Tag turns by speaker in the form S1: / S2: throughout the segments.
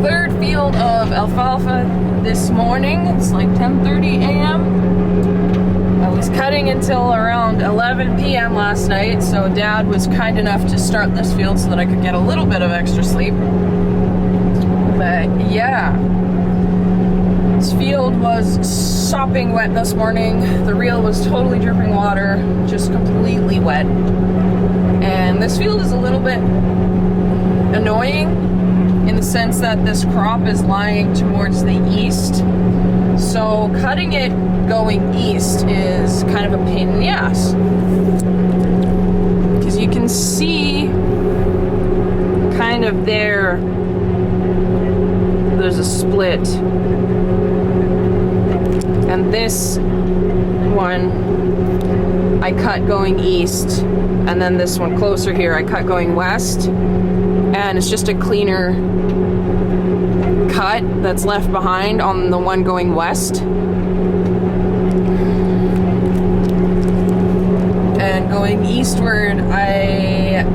S1: third field of alfalfa this morning. It's like 10:30 a.m. I was cutting until around 11 p.m. last night, so Dad was kind enough to start this field so that I could get a little bit of extra sleep. But yeah, this field was sopping wet this morning. The reel was totally dripping water, just completely wet. And this field is a little bit annoying in the sense that this crop is lying towards the east. So cutting it going east is kind of a pain in the ass. Because you can see kind of there's a split. And this one I cut going east, and then this one closer here I cut going west, and it's just a cleaner cut that's left behind on the one going west. And going eastward I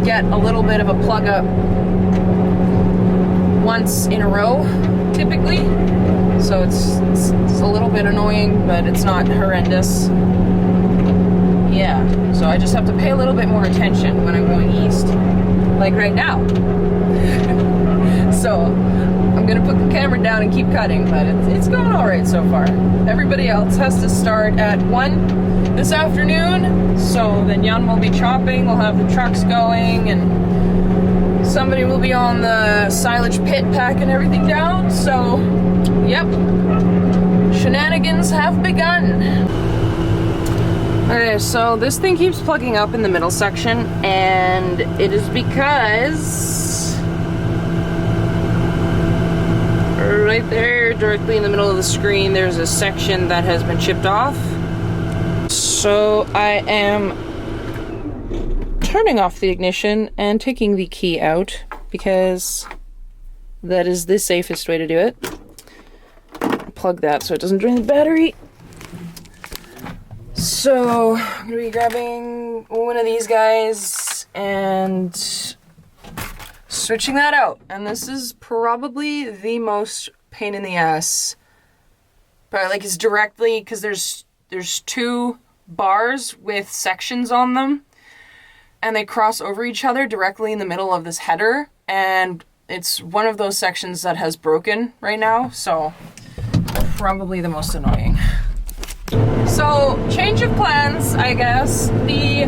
S1: get a little bit of a plug up once in a row typically, so it's a little bit annoying, but it's not horrendous. Yeah, so I just have to pay a little bit more attention when I'm going east, like right now. So I'm gonna put the camera down and keep cutting, but it's going all right so far. Everybody else has to start at 1 this afternoon, so then Jan will be chopping, we'll have the trucks going, and somebody will be on the silage pit packing everything down. So yep, shenanigans have begun. Okay, so this thing keeps plugging up in the middle section, and it is because right there, directly in the middle of the screen, there's a section that has been chipped off. So I am turning off the ignition and taking the key out because that is the safest way to do it. Plug that so it doesn't drain the battery. So I'm gonna be grabbing one of these guys and switching that out. And this is probably the most pain in the ass. But like it's directly, because there's two bars with sections on them, and they cross over each other directly in the middle of this header, and it's one of those sections that has broken right now, so probably the most annoying. So, change of plans, I guess. The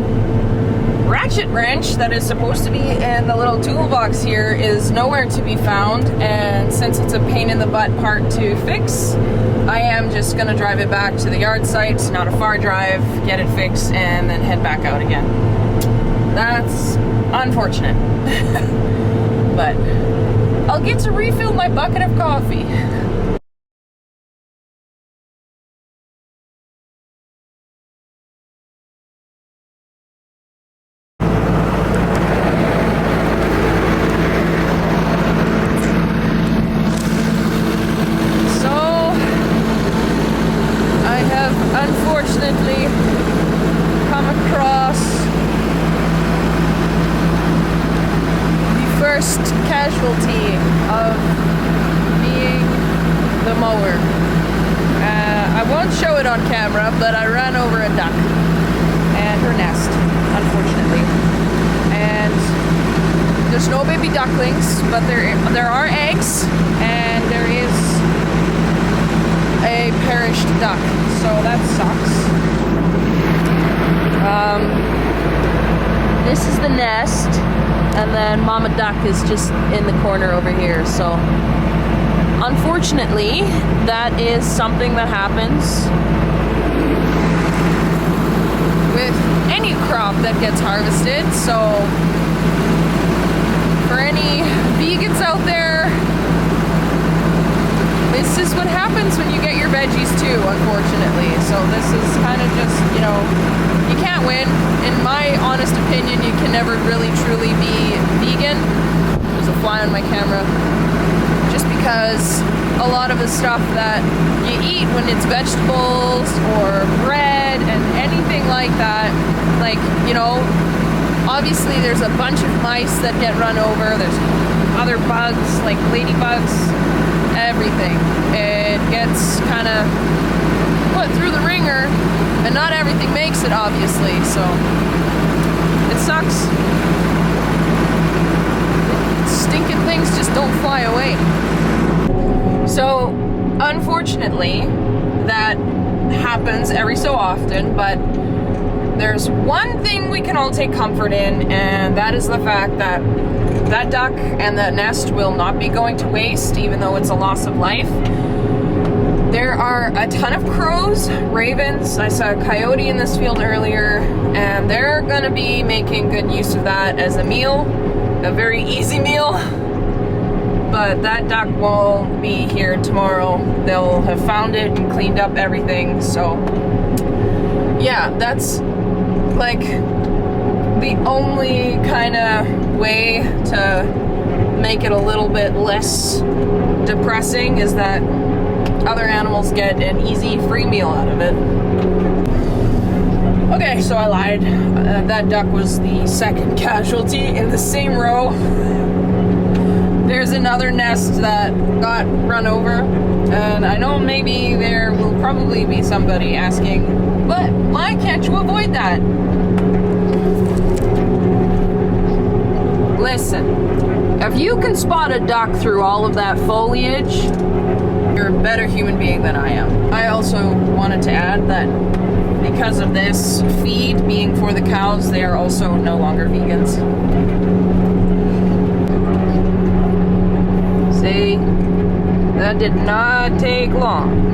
S1: ratchet wrench that is supposed to be in the little toolbox here is nowhere to be found, and since it's a pain in the butt part to fix, I am just gonna drive it back to the yard site. It's not a far drive, get it fixed, and then head back out again. That's unfortunate. But I'll get to refill my bucket of coffee. Unfortunately, come across the first casualty of being the mower. I won't show it on camera, but I ran over a duck and her nest, unfortunately. And there's no baby ducklings, but there are eggs, and there is a perished duck, so that sucks. This is the nest, and then Mama Duck is just in the corner over here, so unfortunately that is something that happens with any crop that gets harvested. So for any vegans out there, this is what happens when you get your veggies too, unfortunately. So this is kind of just, you can't win. In my honest opinion, you can never really truly be vegan. There's a fly on my camera. Just because a lot of the stuff that you eat when it's vegetables or bread and anything like that, like, obviously there's a bunch of mice that get run over. There's other bugs like ladybugs, everything. It gets kind of put through the ringer, and not everything makes it, obviously, so it sucks. Stinking things just don't fly away. So, unfortunately, that happens every so often, but there's one thing we can all take comfort in, and that is the fact that that duck and that nest will not be going to waste, even though it's a loss of life. There are a ton of crows, ravens. I saw a coyote in this field earlier, and they're gonna be making good use of that as a meal, a very easy meal. But that duck won't be here tomorrow. They'll have found it and cleaned up everything, so yeah, that's like the only kind of way to make it a little bit less depressing is that other animals get an easy free meal out of it. Okay, so I lied. That duck was the second casualty in the same row. There's another nest that got run over, and I know maybe there will probably be somebody asking, but why can't you avoid that? Listen, if you can spot a duck through all of that foliage, you're a better human being than I am. I also wanted to add that because of this feed being for the cows, they are also no longer vegans. See, that did not take long.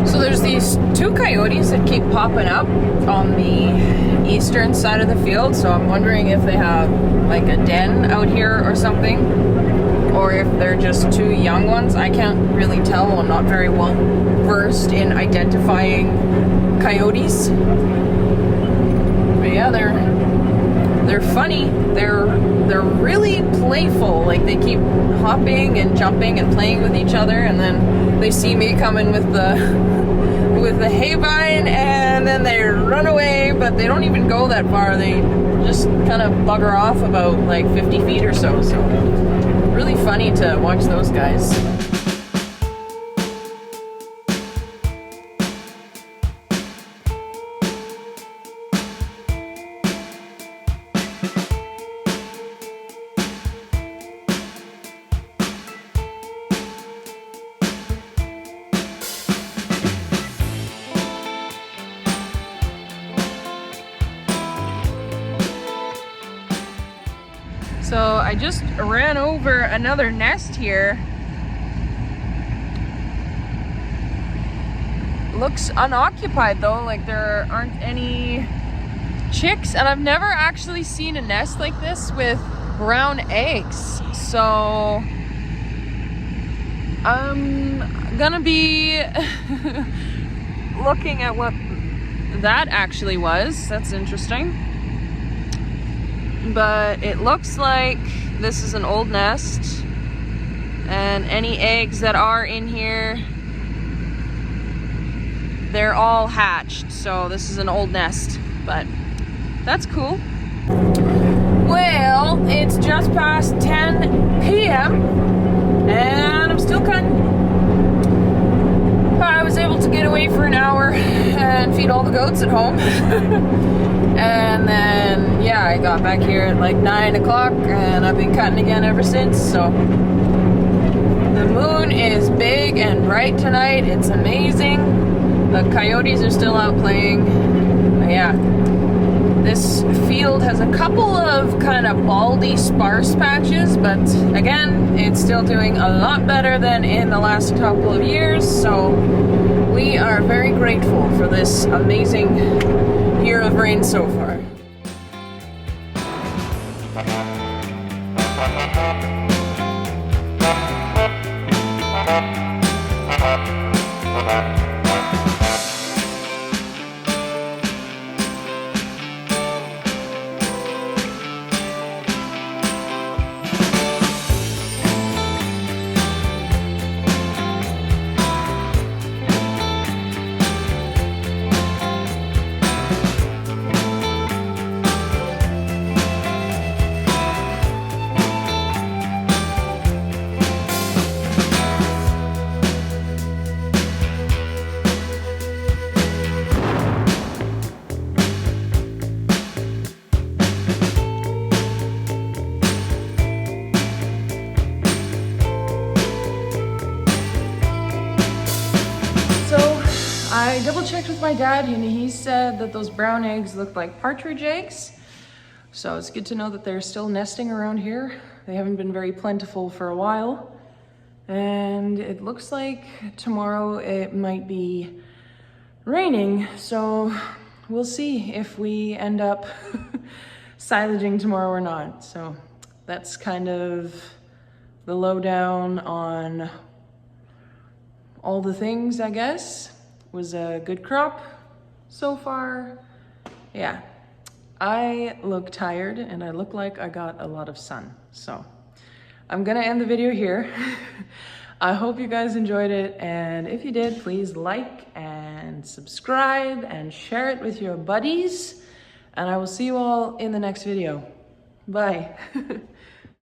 S1: So there's these two coyotes that keep popping up on the eastern side of the field, so I'm wondering if they have like a den out here or something, or if they're just two young ones. I can't really tell. I'm not very well versed in identifying coyotes. But yeah, they're funny. They're really playful. Like, they keep hopping and jumping and playing with each other, and then they see me coming with the hay vine, and then they run away, but they don't even go that far. They just kind of bugger off about like 50 feet or so. So really funny to watch those guys. So I just ran over another nest here. Looks unoccupied though, like there aren't any chicks, and I've never actually seen a nest like this with brown eggs. So I'm gonna be looking at what that actually was. That's interesting. But it looks like this is an old nest, and any eggs that are in here, they're all hatched. So this is an old nest, but that's cool. Well, it's just past 10 p.m. and I'm still cutting. I was able to get away for an hour and feed all the goats at home. And then, yeah, I got back here at like 9 o'clock, and I've been cutting again ever since. So the moon is big and bright tonight. It's amazing. The coyotes are still out playing. But yeah, this field has a couple of kind of baldy, sparse patches, but again, it's still doing a lot better than in the last couple of years. So we are very grateful for this amazing year of rain so far. I double checked with my dad and he said that those brown eggs looked like partridge eggs. So it's good to know that they're still nesting around here. They haven't been very plentiful for a while. And it looks like tomorrow it might be raining. So we'll see if we end up silaging tomorrow or not. So that's kind of the lowdown on all the things, I guess. Was a good crop so far. Yeah, I look tired and I look like I got a lot of sun. So I'm gonna end the video here. I hope you guys enjoyed it, and if you did, please like and subscribe and share it with your buddies, and I will see you all in the next video. Bye.